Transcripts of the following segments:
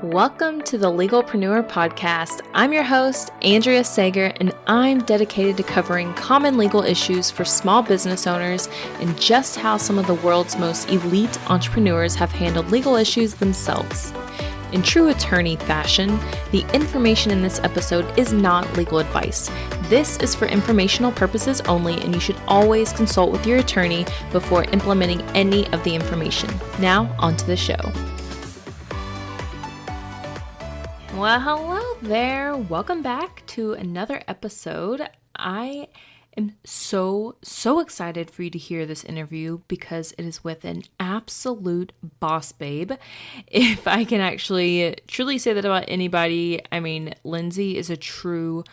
Welcome to the Legalpreneur Podcast. I'm your host, Andrea Sager, and I'm dedicated to covering common legal issues for small business owners and just how some of the world's most elite entrepreneurs have handled legal issues themselves. In true attorney fashion, the information in this episode is not legal advice. This is for informational purposes only, and you should always consult with your attorney before implementing any of the information. Now, on to the show. Well, hello there. Welcome back to another episode. I am so excited for you to hear this interview because it is with an absolute boss babe. If I can actually truly say that about anybody, I mean, Lindsey is a true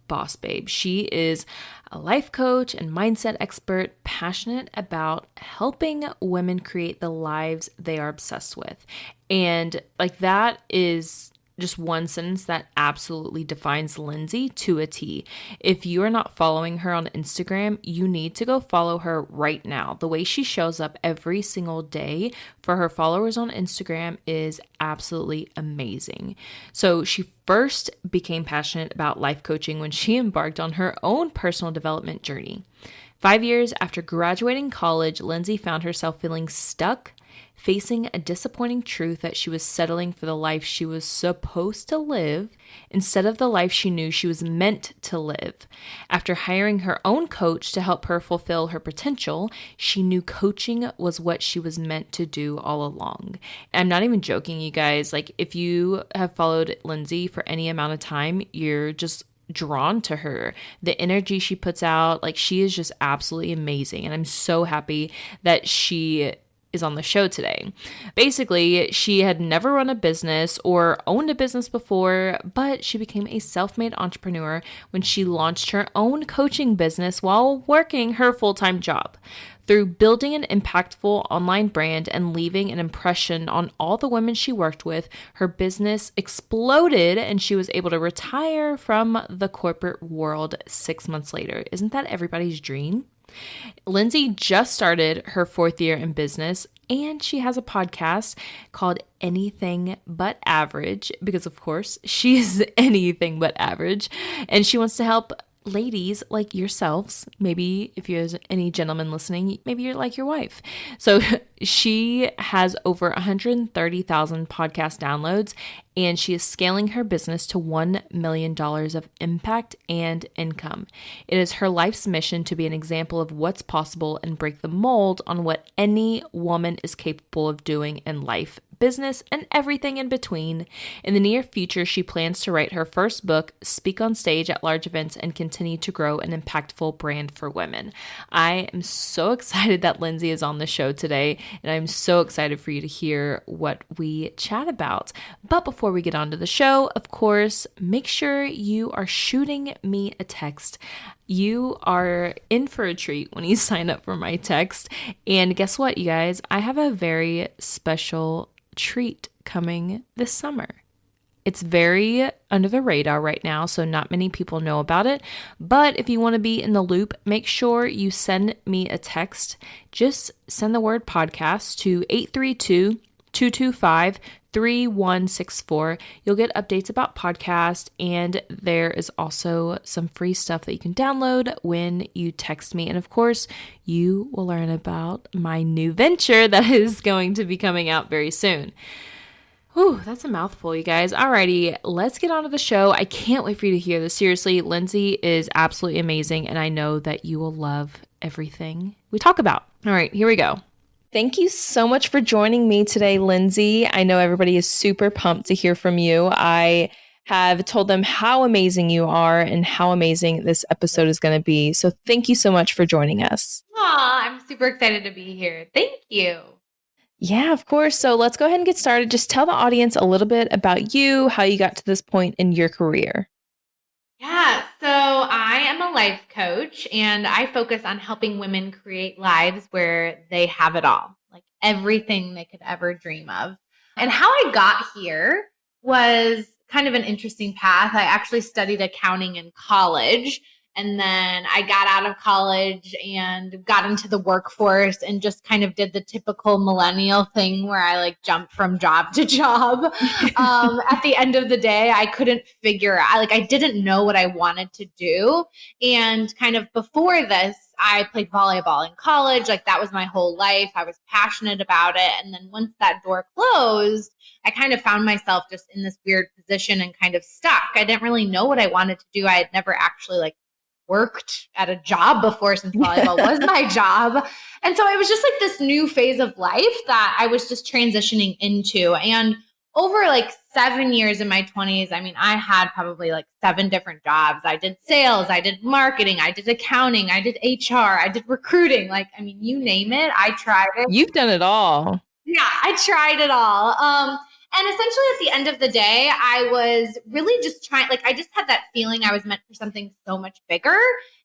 boss babe. She is a life coach and mindset expert, passionate about helping women create the lives they are obsessed with. And that is just one sentence that absolutely defines Lindsey to a T. If you are not following her on Instagram, you need to go follow her right now. The way she shows up every single day for her followers on Instagram is absolutely amazing. So she first became passionate about life coaching when she embarked on her own personal development journey. 5 years after graduating college, Lindsey found herself feeling stuck, facing a disappointing truth that she was settling for the life she was supposed to live instead of the life she knew she was meant to live. After hiring her own coach to help her fulfill her potential, she knew coaching was what she was meant to do all along. And I'm not even joking, you guys. If you have followed Lindsey for any amount of time, you're just drawn to her. The energy she puts out, she is just absolutely amazing. And I'm so happy that she is on the show today. Basically, she had never run a business or owned a business before, but she became a self-made entrepreneur when she launched her own coaching business while working her full-time job. Through building an impactful online brand and leaving an impression on all the women she worked with, her business exploded and she was able to retire from the corporate world 6 months later. Isn't that everybody's dream? Lindsey just started her 4th year in business, and she has a podcast called Anything But Average because, of course, she is anything but average, and she wants to help ladies like yourselves. Maybe if you're any gentleman listening, maybe you're like your wife. So she has over 130,000 podcast downloads, and she is scaling her business to $1 million of impact and income. It is her life's mission to be an example of what's possible and break the mold on what any woman is capable of doing in life, business, and everything in between. In the near future, she plans to write her first book, speak on stage at large events, and continue to grow an impactful brand for women. I am so excited that Lindsey is on the show today, and I'm so excited for you to hear what we chat about. But before we get on to the show, of course, make sure you are shooting me a text. You are in for a treat when you sign up for my text. And guess what, you guys? I have a very special treat coming this summer. It's very under the radar right now, so not many people know about it. But if you want to be in the loop, make sure you send me a text. Just send the word podcast to 832-225-3164. You'll get updates about podcast, and there is also some free stuff that you can download when you text me. And of course, you will learn about my new venture that is going to be coming out very soon. Whew, that's a mouthful, you guys. Alrighty, let's get on to the show. I can't wait for you to hear this. Seriously, Lindsey is absolutely amazing, and I know that you will love everything we talk about. All right, here we go. Thank you so much for joining me today, Lindsey. I know everybody is super pumped to hear from you. I have told them how amazing you are and how amazing this episode is going to be. So thank you so much for joining us. Aw, I'm super excited to be here. Thank you. Yeah, of course. So let's go ahead and get started. Just tell the audience a little bit about you, how you got to this point in your career. Yeah, so I am a life coach, and I focus on helping women create lives where they have it all, like everything they could ever dream of. And how I got here was kind of an interesting path. I actually studied accounting in college, And then I got out of college and got into the workforce and just kind of did the typical millennial thing where I like jumped from job to job. At the end of the day, I couldn't figure out, like I didn't know what I wanted to do. And kind of before this, I played volleyball in college. Like that was my whole life. I was passionate about it. And then once that door closed, I kind of found myself just in this weird position and kind of stuck. I didn't really know what I wanted to do. I had never actually like worked at a job before since volleyball was my job. And so it was just like this new phase of life that I was just transitioning into. And over like 7 years in my 20s, I mean, I had probably like 7 different jobs. I did sales, I did marketing, I did accounting, I did HR, I did recruiting. Like, I mean, you name it, I tried it. You've done it all. Yeah, I tried it all. And essentially at the end of the day, I was really just trying, like, I just had that feeling I was meant for something so much bigger.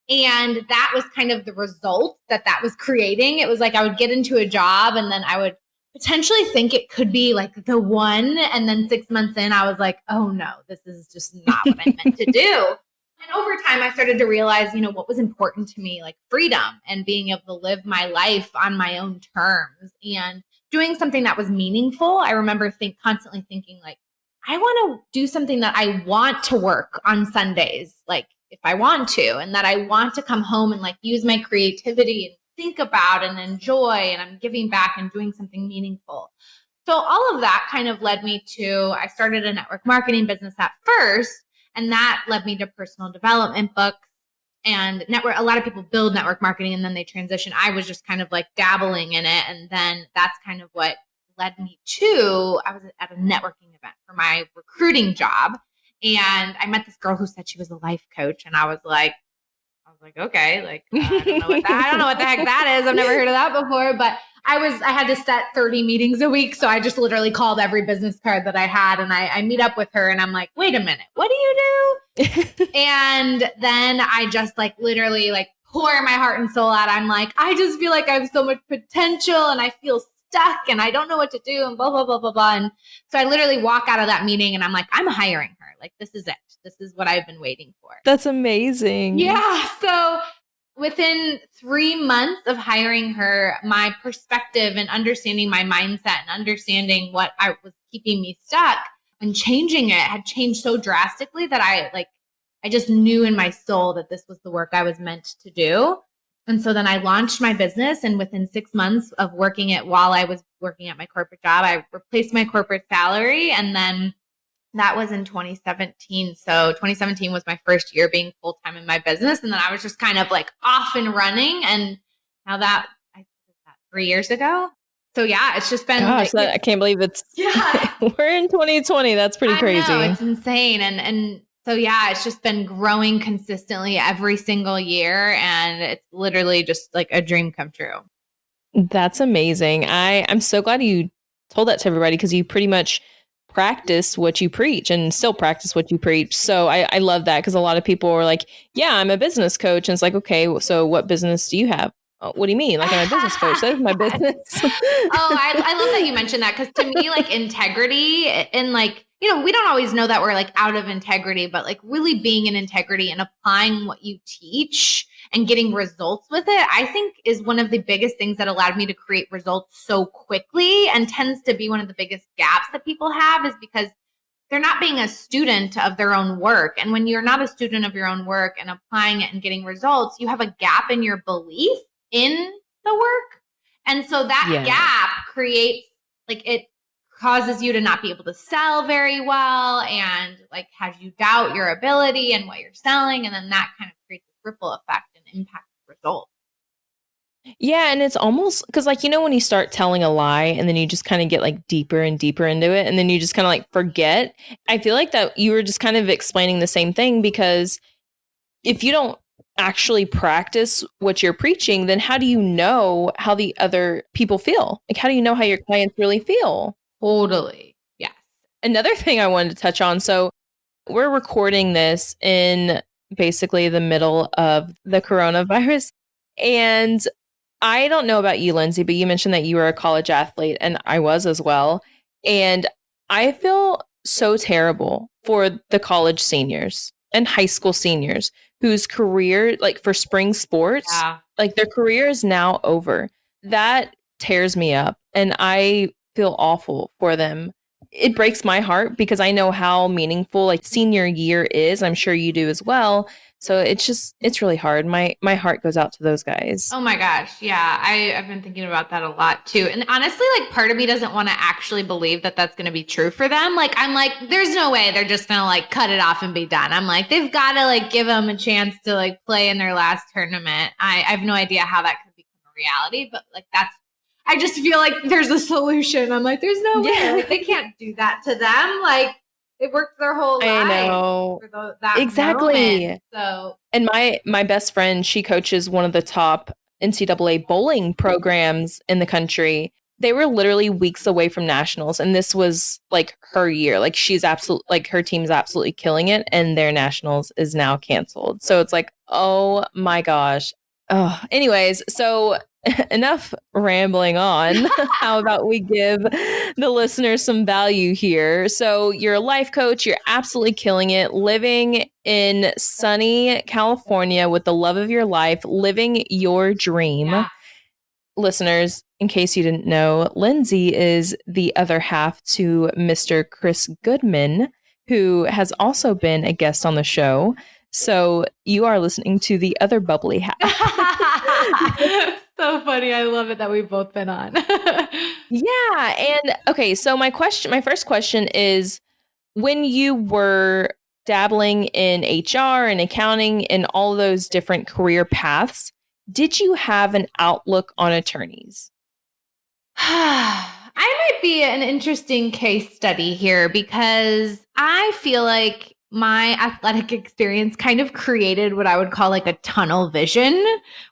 And that was kind of the result that was creating. It was like I would get into a job and then I would potentially think it could be like the one. And then 6 months in, I was like, oh no, this is just not what I meant to do. And over time, I started to realize, what was important to me, like freedom and being able to live my life on my own terms and doing something that was meaningful. I remember constantly thinking like, I want to do something that I want to work on Sundays, like if I want to, and that I want to come home and like use my creativity and think about and enjoy, and I'm giving back and doing something meaningful. So all of that kind of led me to, I started a network marketing business at first, and that led me to personal development books and network. A lot of people build network marketing and then they transition. I was just kind of like dabbling in it. And then that's kind of what led me to, I was at a networking event for my recruiting job. And I met this girl who said she was a life coach. And I was like, okay, like, I don't know what the heck that is. I've never heard of that before, but I had to set 30 meetings a week. So I just literally called every business card that I had and I meet up with her and I'm like, wait a minute, what do you do? And then I just like literally like pour my heart and soul out. I'm like, I just feel like I have so much potential and I feel stuck and I don't know what to do and blah, blah, blah, blah, blah. And so I literally walk out of that meeting and I'm like, I'm hiring her. Like, this is it. This is what I've been waiting for. That's amazing. Yeah. So within 3 months of hiring her, my perspective and understanding my mindset and understanding what I was keeping me stuck and changing it had changed so drastically that I just knew in my soul that this was the work I was meant to do. And so then I launched my business, and within 6 months of working it while I was working at my corporate job, I replaced my corporate salary. And then that was in 2017. So 2017 was my first year being full-time in my business. And then I was just kind of like off and running. And now that, I think that 3 years ago. So yeah, it's just been. Gosh, I can't believe it's, yeah. We're in 2020. That's pretty crazy. I know, it's insane. And so yeah, it's just been growing consistently every single year. And it's literally just like a dream come true. That's amazing. I'm so glad you told that to everybody, because you pretty much practice what you preach and still practice what you preach. So I love that, because a lot of people are like, yeah, I'm a business coach. And it's like, okay, so what business do you have? Oh, what do you mean? Like, I'm a business coach. That is my business. I love that you mentioned that, because to me, like integrity and like, we don't always know that we're like out of integrity, but like really being in integrity and applying what you teach and getting results with it, I think is one of the biggest things that allowed me to create results so quickly, and tends to be one of the biggest gaps that people have, is because they're not being a student of their own work. And when you're not a student of your own work and applying it and getting results, you have a gap in your belief in the work. And so that gap creates, like, it causes you to not be able to sell very well, and like has you doubt your ability and what you're selling. And then that kind of creates a ripple effect and impact results. Yeah. And it's almost because, like, when you start telling a lie and then you just kind of get like deeper and deeper into it, and then you just kind of like forget. I feel like that you were just kind of explaining the same thing, because if you don't actually practice what you're preaching, then how do you know how the other people feel? Like, how do you know how your clients really feel? Totally. Yes. Another thing I wanted to touch on. So we're recording this in basically the middle of the coronavirus. And I don't know about you, Lindsey, but you mentioned that you were a college athlete, and I was as well. And I feel so terrible for the college seniors. and high school seniors whose career, like for spring sports, Yeah. like their career is now over. That tears me up and I feel awful for them. It breaks my heart because I know how meaningful like senior year is. I'm sure you do as well. So it's really hard. My heart goes out to those guys. Oh my gosh. Yeah. I've been thinking about that a lot too. And honestly, like part of me doesn't want to actually believe that that's going to be true for them. Like, I'm like, there's no way they're just going to like cut it off and be done. I'm like, they've got to like give them a chance to like play in their last tournament. I have no idea how that could become a reality, but like I just feel like there's a solution. I'm like, there's no way. Like, they can't do that to them. Like, they worked their whole life. I know. For that exactly. moment. So, and my best friend, she coaches one of the top NCAA bowling programs in the country. They were literally weeks away from nationals, and this was like her year. Like her team's absolutely killing it, and their nationals is now canceled. So it's like, oh my gosh. Oh, anyways, so enough rambling on. How about we give the listeners some value here? So you're a life coach, you're absolutely killing it, living in sunny California with the love of your life, living your dream. yeah. Listeners, in case you didn't know, Lindsey is the other half to Mr. Chris Goodman, who has also been a guest on the show. So you are listening to the other bubbly half. So funny. I love it that we've both been on. Yeah. And okay, so my first question is, when you were dabbling in HR and accounting and all those different career paths, did you have an outlook on attorneys? I might be an interesting case study here because I feel like my athletic experience kind of created what I would call like a tunnel vision,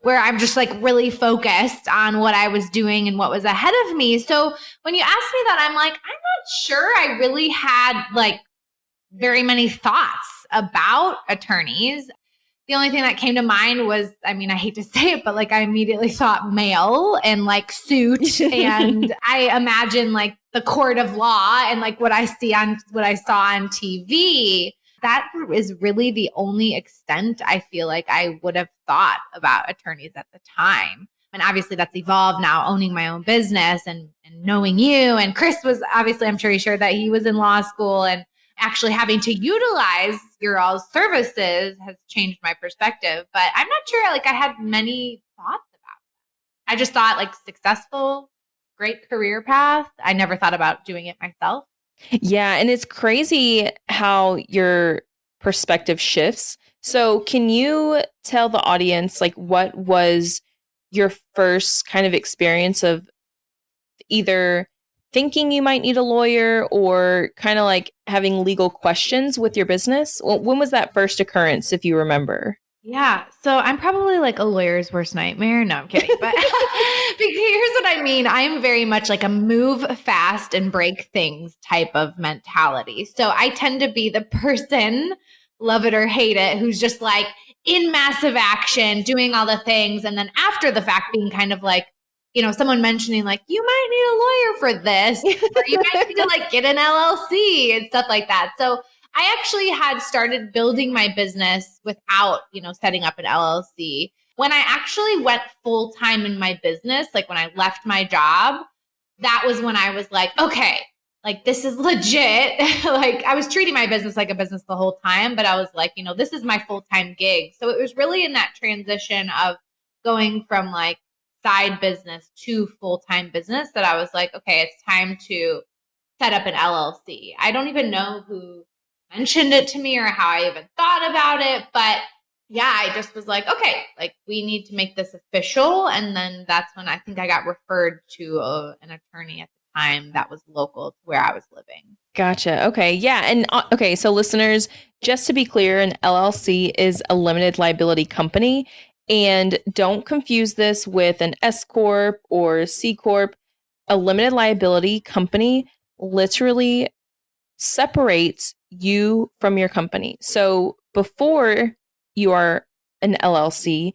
where I'm just like really focused on what I was doing and what was ahead of me. So when you ask me that, I'm like, I'm not sure I really had like very many thoughts about attorneys. The only thing that came to mind was, I mean, I hate to say it, but like I immediately thought male and like suit. And I imagine like the court of law and like what I saw on TV. That is really the only extent I feel like I would have thought about attorneys at the time. And obviously that's evolved now, owning my own business and knowing you. And Chris was obviously, I'm sure he shared that he was in law school, and actually having to utilize your all's services has changed my perspective. But I'm not sure like I had many thoughts about that. I just thought like successful, great career path. I never thought about doing it myself. Yeah, and it's crazy how your perspective shifts. So can you tell the audience like what was your first kind of experience of either thinking you might need a lawyer or kind of like having legal questions with your business? When was that first occurrence, if you remember? Yeah. So I'm probably like a lawyer's worst nightmare. No, I'm kidding. But here's what I mean. I'm very much like a move fast and break things type of mentality. So I tend to be the person, love it or hate it, who's just like in massive action, doing all the things. And then after the fact being kind of like, someone mentioning like, you might need a lawyer for this, or you might need to like get an LLC and stuff like that. So I actually had started building my business without, setting up an LLC. When I actually went full time in my business, like when I left my job, that was when I was like, okay, like this is legit. Like I was treating my business like a business the whole time, but I was like, this is my full-time gig. So it was really in that transition of going from like side business to full-time business that I was like, okay, it's time to set up an LLC. I don't even know who mentioned it to me or how I even thought about it. But yeah, I just was like, okay, like we need to make this official. And then that's when I think I got referred to an attorney at the time that was local to where I was living. Gotcha. Okay. Yeah. And okay. So listeners, just to be clear, an LLC is a limited liability company. And don't confuse this with an S Corp or C Corp. A limited liability company literally separates you from your company. So before you are an LLC,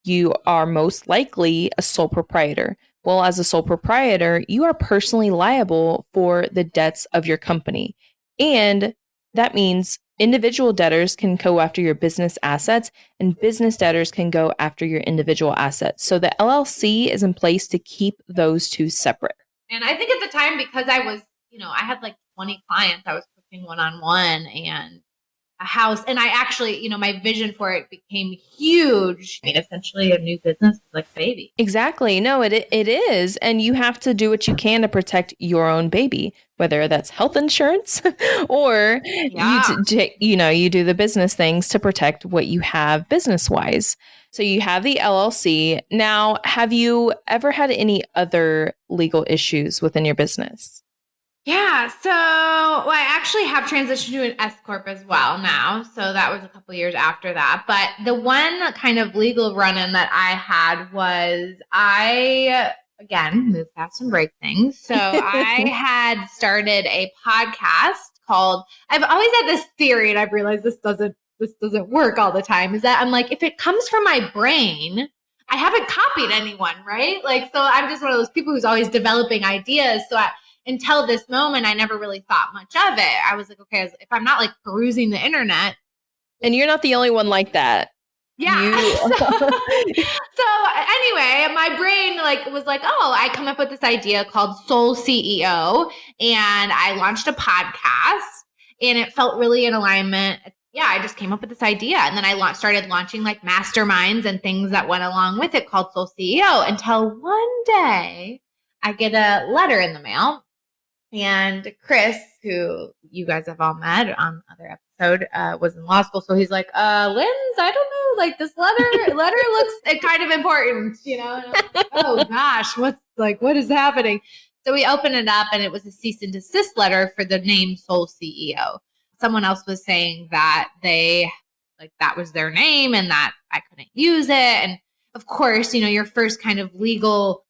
you are most likely a sole proprietor. Well, as a sole proprietor, you are personally liable for the debts of your company. And that means Individual debtors can go after your business assets, and business debtors can go after your individual assets. So the LLC is in place to keep those two separate. And I think at the time, because I was, I had like 20 clients, I was coaching one-on-one and a house. And I actually, my vision for it became huge. I mean, essentially a new business is like a baby. Exactly. No, it is. And you have to do what you can to protect your own baby, whether that's health insurance or you do the business things to protect what you have business wise. So you have the LLC. Now, have you ever had any other legal issues within your business? Yeah. So I actually have transitioned to an S Corp as well now. So that was a couple of years after that. But the one kind of legal run-in that I had was again, move fast and break things. So I had started a podcast called, I've always had this theory, and I've realized this doesn't work all the time, is that I'm like, if it comes from my brain, I haven't copied anyone, right? Like, so I'm just one of those people who's always developing ideas. So until this moment, I never really thought much of it. I was like, okay, if I'm not like perusing the internet. And you're not the only one like that. Yeah. So anyway, my brain was like, oh, I come up with this idea called Soul CEO, and I launched a podcast, and it felt really in alignment. Yeah, I just came up with this idea, and then I started launching like masterminds and things that went along with it called Soul CEO, until one day I get a letter in the mail. And Chris, who you guys have all met on other episode, was in law school. So he's like, Linz, I don't know, like this letter looks kind of important, And I'm like, oh gosh, what is happening? So we opened it up, and it was a cease and desist letter for the name Soul CEO. Someone else was saying that that was their name and that I couldn't use it. And of course, your first kind of legal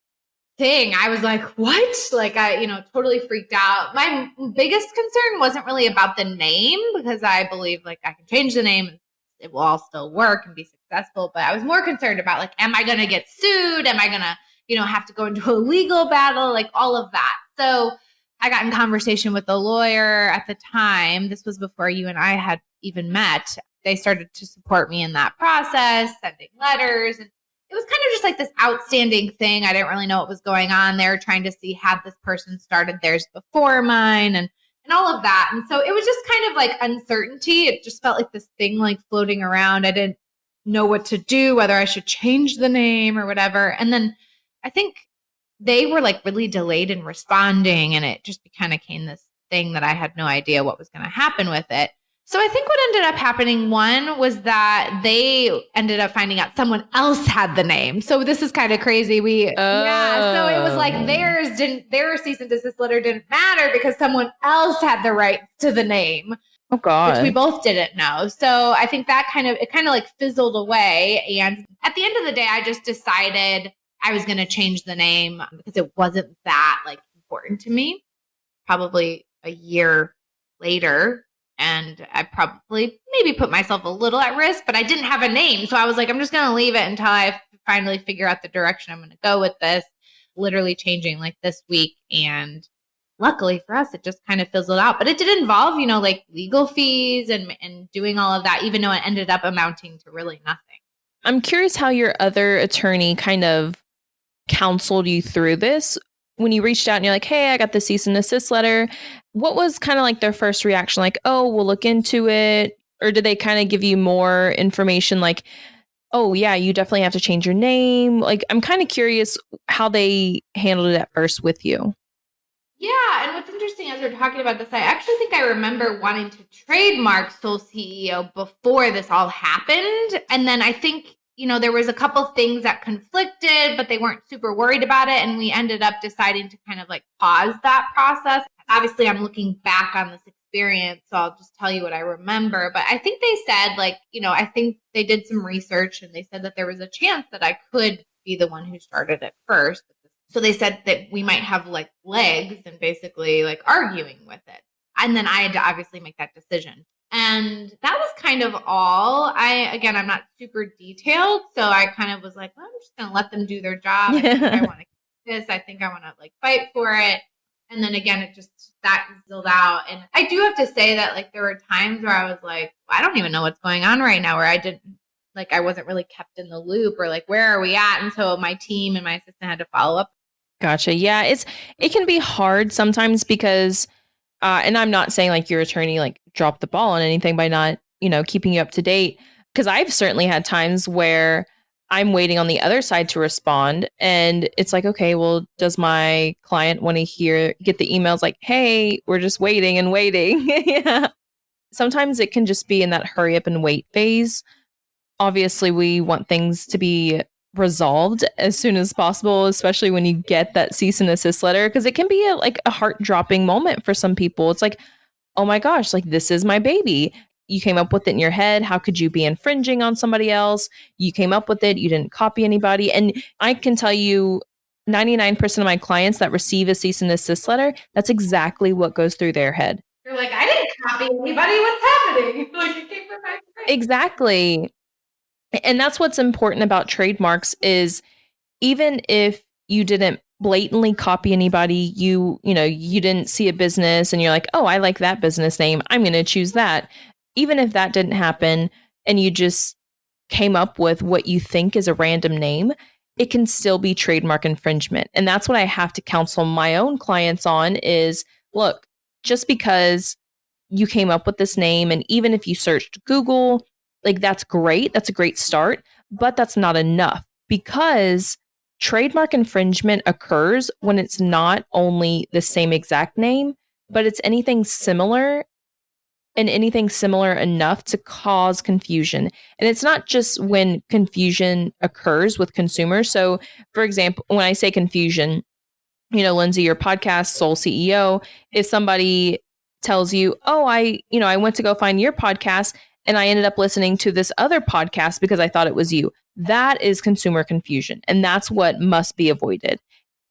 thing, I was like, what? Like, I, totally freaked out. My biggest concern wasn't really about the name, because I believe like I can change the name and it will all still work and be successful. But I was more concerned about like, am I going to get sued? Am I going to, have to go into a legal battle? Like all of that. So I got in conversation with a lawyer at the time. This was before you and I had even met. They started to support me in that process, sending letters, and it was kind of just like this outstanding thing. I didn't really know what was going on there, trying to see had this person started theirs before mine and all of that. And so it was just kind of like uncertainty. It just felt like this thing like floating around. I didn't know what to do, whether I should change the name or whatever. And then I think they were like really delayed in responding, and it just kind of became this thing that I had no idea what was going to happen with it. So I think what ended up happening, one, was that they ended up finding out someone else had the name. So this is kind of crazy. So it was like their cease and desist letter didn't matter because someone else had the rights to the name. Oh God. Which we both didn't know. So I think that kind of like fizzled away. And at the end of the day, I just decided I was going to change the name because it wasn't that like important to me. Probably a year later, and I probably maybe put myself a little at risk, but I didn't have a name. So I was like, I'm just going to leave it until I finally figure out the direction I'm going to go with this. Literally changing like this week. And luckily for us, it just kind of fizzled out. But it did involve, like legal fees and doing all of that, even though it ended up amounting to really nothing. I'm curious how your other attorney kind of counseled you through this. When you reached out and you're like, hey, I got the cease and desist letter, what was kind of like their first reaction? Like, oh, we'll look into it. Or did they kind of give you more information like, oh, yeah, you definitely have to change your name? Like, I'm kind of curious how they handled it at first with you. Yeah. And what's interesting as we're talking about this, I actually think I remember wanting to trademark Soul CEO before this all happened. And then I think, there was a couple things that conflicted, but they weren't super worried about it. And we ended up deciding to kind of like pause that process. Obviously, I'm looking back on this experience, so I'll just tell you what I remember. But I think they said I think they did some research and they said that there was a chance that I could be the one who started it first. So they said that we might have like legs and basically like arguing with it. And then I had to obviously make that decision. And that was kind of all. I'm not super detailed. So I kind of was like, well, I'm just going to let them do their job. I think I want to keep this. I think I want to like fight for it. And then again, it just that fizzled out. And I do have to say that like there were times where I was like, I don't even know what's going on right now, where I didn't like I wasn't really kept in the loop or like where are we at? And so my team and my assistant had to follow up. Gotcha. Yeah, it can be hard sometimes because and I'm not saying like your attorney like dropped the ball on anything by not, keeping you up to date. Because I've certainly had times where I'm waiting on the other side to respond. And it's like, okay, well, does my client want to get the emails like, hey, we're just waiting and waiting? Yeah. Sometimes it can just be in that hurry up and wait phase. Obviously, we want things to be resolved as soon as possible, especially when you get that cease and desist letter, because it can be a heart dropping moment for some people. It's like, oh my gosh, like this is my baby. You came up with it in your head. How could you be infringing on somebody else? You came up with it. You didn't copy anybody. And I can tell you 99% of my clients that receive a cease and desist letter, that's exactly what goes through their head. You're like, I didn't copy anybody. What's happening? Like it came from my brain. Exactly. And that's what's important about trademarks is even if you didn't blatantly copy anybody, you didn't see a business and you're like, oh, I like that business name, I'm going to choose that. Even if that didn't happen and you just came up with what you think is a random name, it can still be trademark infringement. And that's what I have to counsel my own clients on is, look, just because you came up with this name and even if you searched Google, like that's great. That's a great start, but that's not enough because trademark infringement occurs when it's not only the same exact name, but it's anything similar and anything similar enough to cause confusion. And it's not just when confusion occurs with consumers. So, for example, when I say confusion, Lindsey, your podcast, Soul CEO, if somebody tells you, oh, I went to go find your podcast and I ended up listening to this other podcast because I thought it was you. That is consumer confusion. And that's what must be avoided.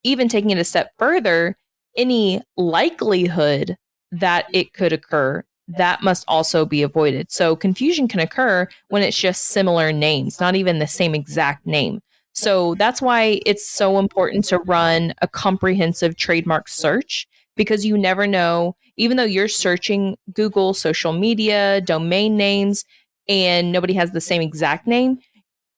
Even taking it a step further, any likelihood that it could occur, that must also be avoided. So confusion can occur when it's just similar names, not even the same exact name. So that's why it's so important to run a comprehensive trademark search because you never know, even though you're searching Google, social media, domain names, and nobody has the same exact name,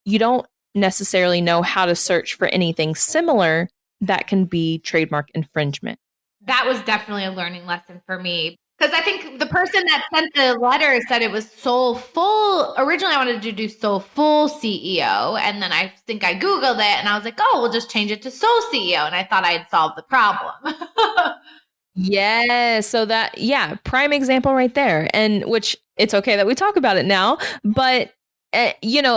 you don't necessarily know how to search for anything similar that can be trademark infringement. That was definitely a learning lesson for me. Because I think the person that sent the letter said it was Soulful. Originally, I wanted to do Soulful CEO. And then I think I Googled it and I was like, oh, we'll just change it to Soul CEO. And I thought I had solved the problem. Yeah. So prime example right there. And which it's okay that we talk about it now, but a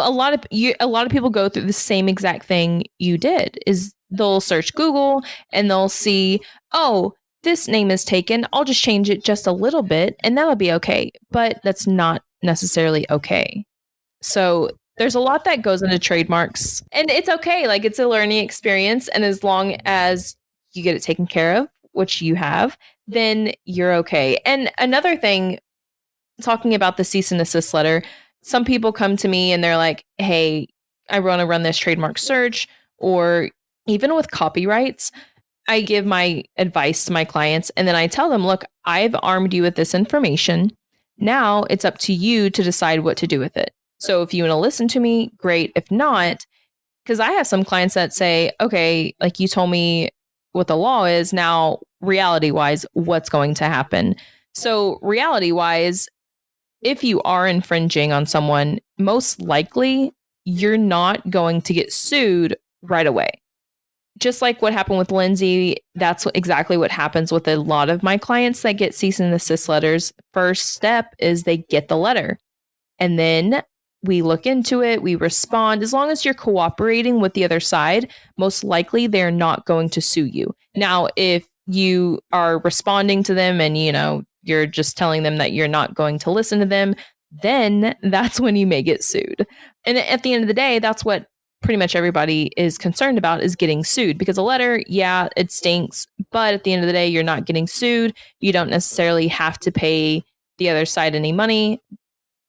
lot of people go through the same exact thing you did is they'll search Google and they'll see, oh, this name is taken. I'll just change it just a little bit and that'll be okay. But that's not necessarily okay. So there's a lot that goes into trademarks and it's okay. Like it's a learning experience. And as long as you get it taken care of, which you have, then you're okay. And another thing, talking about the cease and desist letter, some people come to me and they're like, hey, I want to run this trademark search, or even with copyrights, I give my advice to my clients and then I tell them, look, I've armed you with this information. Now it's up to you to decide what to do with it. So if you want to listen to me, great. If not, because I have some clients that say, okay, like you told me what the law is, now reality wise, what's going to happen? So reality wise, if you are infringing on someone, most likely you're not going to get sued right away. Just like what happened with Lindsey, that's exactly what happens with a lot of my clients that get cease and desist letters. First step is they get the letter. And then we look into it, we respond. As long as you're cooperating with the other side, most likely they're not going to sue you. Now, if you are responding to them and, you're just telling them that you're not going to listen to them, then that's when you may get sued. And at the end of the day, that's what pretty much everybody is concerned about, is getting sued, because a letter, yeah, it stinks, but at the end of the day, you're not getting sued. You don't necessarily have to pay the other side any money.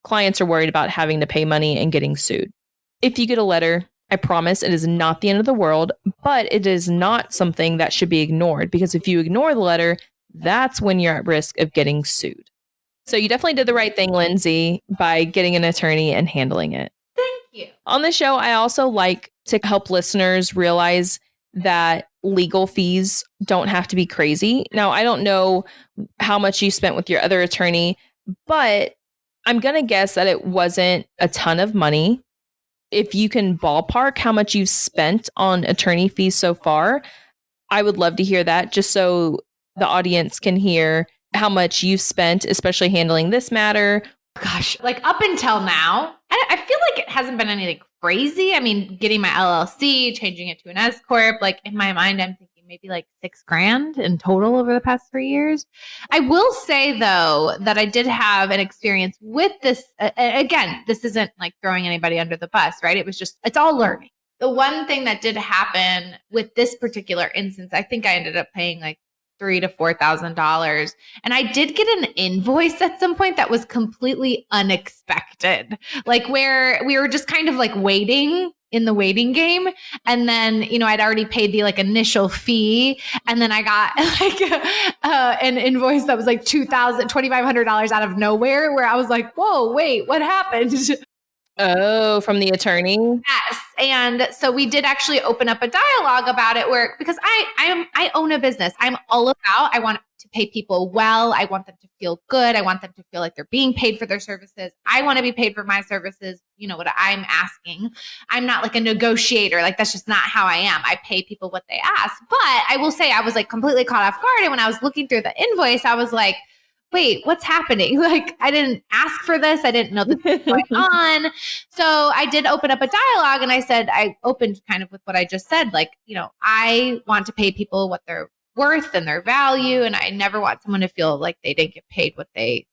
Clients are worried about having to pay money and getting sued. If you get a letter, I promise it is not the end of the world, but it is not something that should be ignored, because if you ignore the letter, that's when you're at risk of getting sued. So you definitely did the right thing, Lindsey, by getting an attorney and handling it. Thank you. On the show, I also like to help listeners realize that legal fees don't have to be crazy. Now, I don't know how much you spent with your other attorney, but I'm going to guess that it wasn't a ton of money. If you can ballpark how much you've spent on attorney fees so far, I would love to hear that, just so the audience can hear how much you've spent, especially handling this matter. Gosh, like up until now, I feel like it hasn't been anything crazy. I mean, getting my LLC, changing it to an S corp, like in my mind, I'm thinking maybe like $6,000 in total over the past 3 years. I will say though that I did have an experience with this. Again, this isn't like throwing anybody under the bus, right? It's all learning. The one thing that did happen with this particular instance, I think I ended up paying like $3,000 to $4,000. And I did get an invoice at some point that was completely unexpected, like where we were just kind of like waiting in the waiting game. And then, I'd already paid the like initial fee. And then I got like an invoice that was like $2,500 out of nowhere, where I was like, whoa, wait, what happened? Oh, from the attorney? Yes. And so we did actually open up a dialogue about it, because I own a business. I'm all about, I want to pay people well. I want them to feel good. I want them to feel like they're being paid for their services. I want to be paid for my services. You know what I'm asking. I'm not like a negotiator. Like that's just not how I am. I pay people what they ask. But I will say I was like completely caught off guard. And when I was looking through the invoice, I was like, wait, what's happening? Like, I didn't ask for this. I didn't know this was going on. So I did open up a dialogue, and I opened kind of with what I just said. Like, I want to pay people what they're worth and their value. And I never want someone to feel like they didn't get paid what they,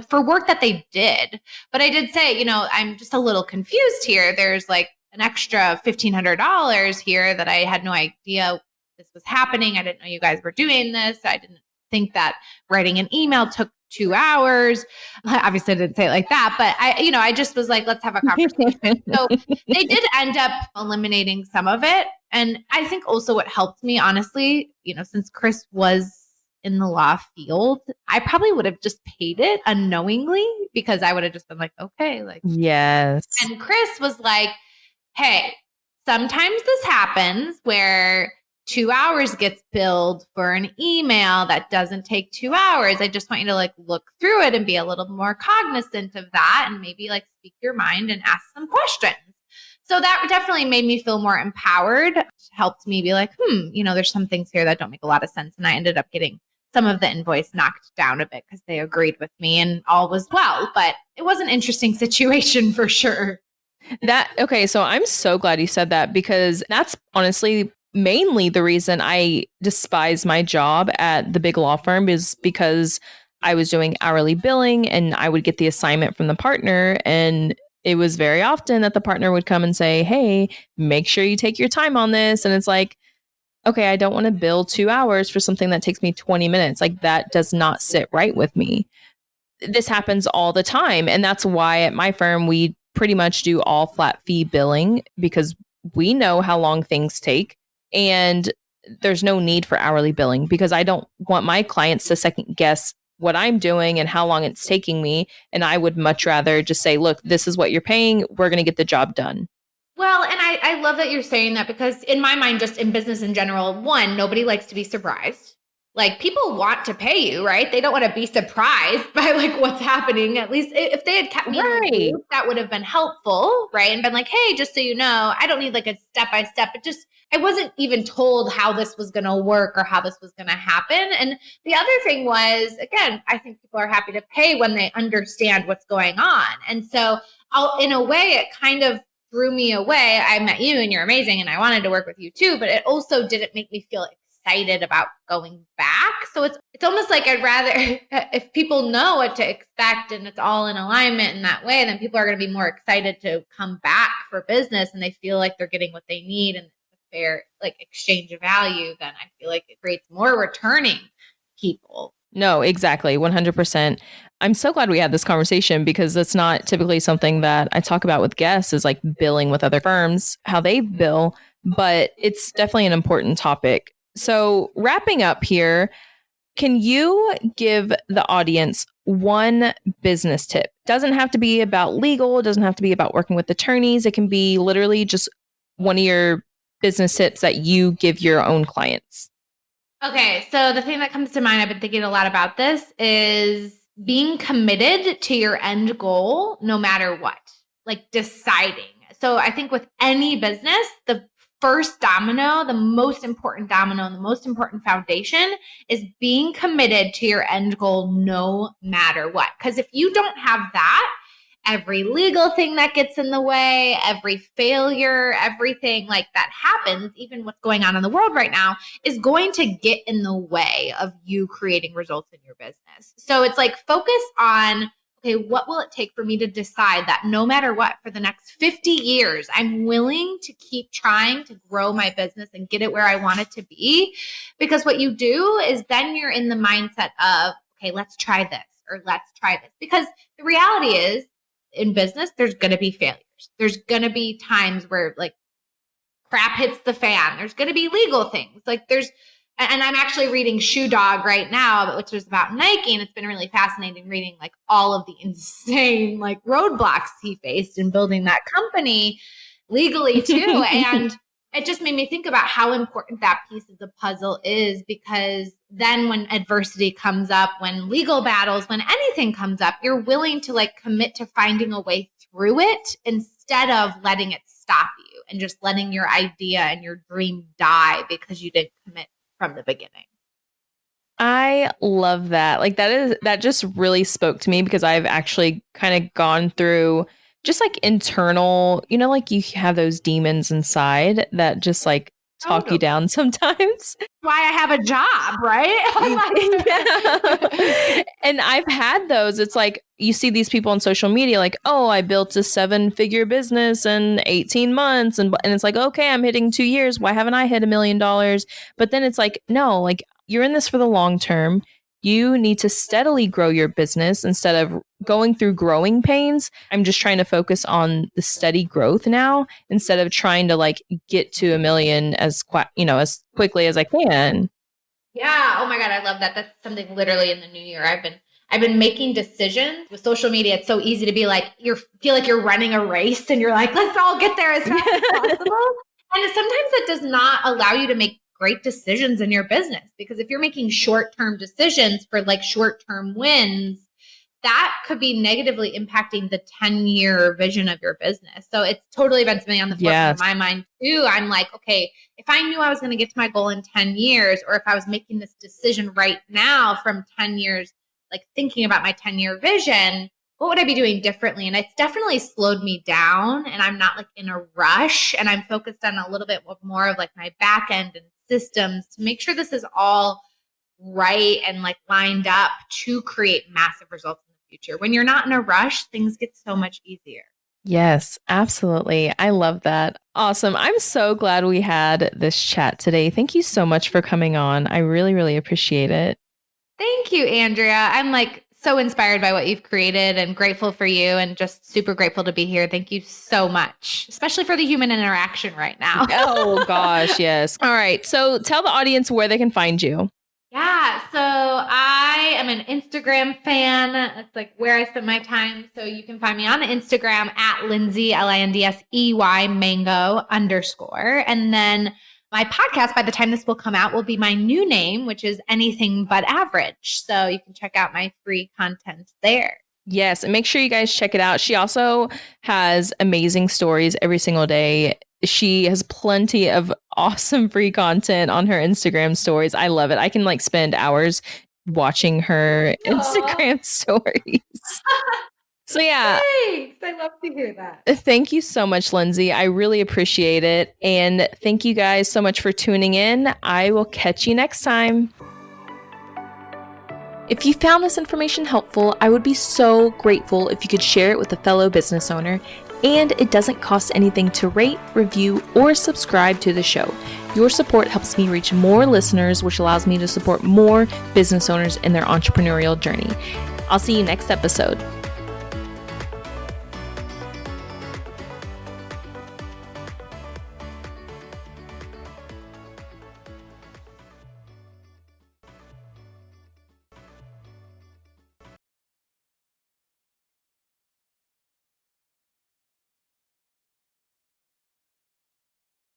for work that they did. But I did say, I'm just a little confused here. There's like an extra $1,500 here that I had no idea this was happening. I didn't know you guys were doing this. I didn't think that writing an email took 2 hours. Obviously I didn't say it like that, but I just was like, let's have a conversation. So they did end up eliminating some of it. And I think also what helped me, honestly, since Chris was in the law field, I probably would have just paid it unknowingly, because I would have just been like, okay, like, yes. And Chris was like, hey, sometimes this happens where 2 hours gets billed for an email that doesn't take 2 hours. I just want you to like look through it and be a little more cognizant of that, and maybe like speak your mind and ask some questions. So that definitely made me feel more empowered. It helped me be like, there's some things here that don't make a lot of sense. And I ended up getting some of the invoice knocked down a bit because they agreed with me and all was well. But it was an interesting situation for sure. Okay, so I'm so glad you said that, because that's honestly mainly the reason I despise my job at the big law firm, is because I was doing hourly billing and I would get the assignment from the partner, and it was very often that the partner would come and say, hey, make sure you take your time on this. And it's like, okay, I don't want to bill 2 hours for something that takes me 20 minutes. Like, that does not sit right with me. This happens all the time. And that's why at my firm, we pretty much do all flat fee billing, because we know how long things take. And there's no need for hourly billing, because I don't want my clients to second guess what I'm doing and how long it's taking me. And I would much rather just say, look, this is what you're paying. We're going to get the job done. Well, and I love that you're saying that, because in my mind, just in business in general, one, nobody likes to be surprised. Like, people want to pay you, right? They don't want to be surprised by like what's happening. At least if they had kept me in the loop, that would have been helpful, right? And been like, hey, just so you know, I don't need like a step-by-step, but just, I wasn't even told how this was going to work or how this was going to happen. And the other thing was, again, I think people are happy to pay when they understand what's going on. And so in a way, it kind of drew me away. I met you and you're amazing, and I wanted to work with you too, but it also didn't make me feel excited about going back. So it's almost like I'd rather, if people know what to expect and it's all in alignment in that way, then people are going to be more excited to come back for business, and they feel like they're getting what they need and it's a fair like exchange of value. Then I feel like it creates more returning people. No, exactly. 100%. I'm so glad we had this conversation because that's not typically something that I talk about with guests is like billing with other firms, how they bill, but it's definitely an important topic. So wrapping up here, can you give the audience one business tip? Doesn't have to be about legal, it doesn't have to be about working with attorneys. It can be literally just one of your business tips that you give your own clients. Okay, so the thing that comes to mind, I've been thinking a lot about this, is being committed to your end goal no matter what, like deciding. So I think with any business, the first domino, the most important domino, and the most important foundation is being committed to your end goal no matter what. Because if you don't have that, every legal thing that gets in the way, every failure, everything like that happens, even what's going on in the world right now, is going to get in the way of you creating results in your business. So it's like focus on, okay, what will it take for me to decide that no matter what, for the next 50 years, I'm willing to keep trying to grow my business and get it where I want it to be? Because what you do is then you're in the mindset of, okay, let's try this or let's try this. Because the reality is, in business, there's going to be failures. There's going to be times where like crap hits the fan. There's going to be legal things. Like and I'm actually reading Shoe Dog right now, which is about Nike. And it's been really fascinating reading like all of the insane like roadblocks he faced in building that company legally too. And it just made me think about how important that piece of the puzzle is, because then when adversity comes up, when legal battles, when anything comes up, you're willing to like commit to finding a way through it instead of letting it stop you and just letting your idea and your dream die because you didn't commit from the beginning. I love that. Like that just really spoke to me because I've actually kind of gone through just like internal, like you have those demons inside that just like talk you down sometimes. Why I have a job, right? Yeah. And I've had those. It's like you see these people on social media like, oh, I built a 7-figure business in 18 months. And it's like, okay, I'm hitting 2 years. Why haven't I hit $1 million? But then it's like, no, like you're in this for the long term. You need to steadily grow your business instead of going through growing pains. I'm just trying to focus on the steady growth now instead of trying to like get to 1 million as quickly as I can. Yeah. Oh my God. I love that. That's something literally in the new year. I've been making decisions with social media. It's so easy to be like, feel like you're running a race and you're like, let's all get there as fast as possible. And sometimes that does not allow you to make great decisions in your business, because if you're making short-term decisions for like short-term wins, that could be negatively impacting the 10-year vision of your business. So it's totally been something on the forefront of my mind too. I'm like, okay, if I knew I was going to get to my goal in 10 years, or if I was making this decision right now from 10 years, like thinking about my 10-year vision, what would I be doing differently? And it's definitely slowed me down, and I'm not like in a rush, and I'm focused on a little bit more of like my back end and systems to make sure this is all right and like lined up to create massive results in the future. When you're not in a rush, things get so much easier. Yes, absolutely. I love that. Awesome. I'm so glad we had this chat today. Thank you so much for coming on. I really, really appreciate it. Thank you, Andrea. I'm like so inspired by what you've created and grateful for you, and just super grateful to be here. Thank you so much, especially for the human interaction right now. Oh gosh, yes. All right. So tell the audience where they can find you. Yeah. So I am an Instagram fan. It's like where I spend my time. So you can find me on Instagram at Lindsey, Lindsey Mango _. And then my podcast, by the time this will come out, will be my new name, which is Anything But Average. So you can check out my free content there. Yes. And make sure you guys check it out. She also has amazing stories every single day. She has plenty of awesome free content on her Instagram stories. I love it. I can like spend hours watching her Instagram stories. So yeah. Thanks. I love to hear that. Thank you so much, Lindsey. I really appreciate it. And thank you guys so much for tuning in. I will catch you next time. If you found this information helpful, I would be so grateful if you could share it with a fellow business owner. And it doesn't cost anything to rate, review, or subscribe to the show. Your support helps me reach more listeners, which allows me to support more business owners in their entrepreneurial journey. I'll see you next episode.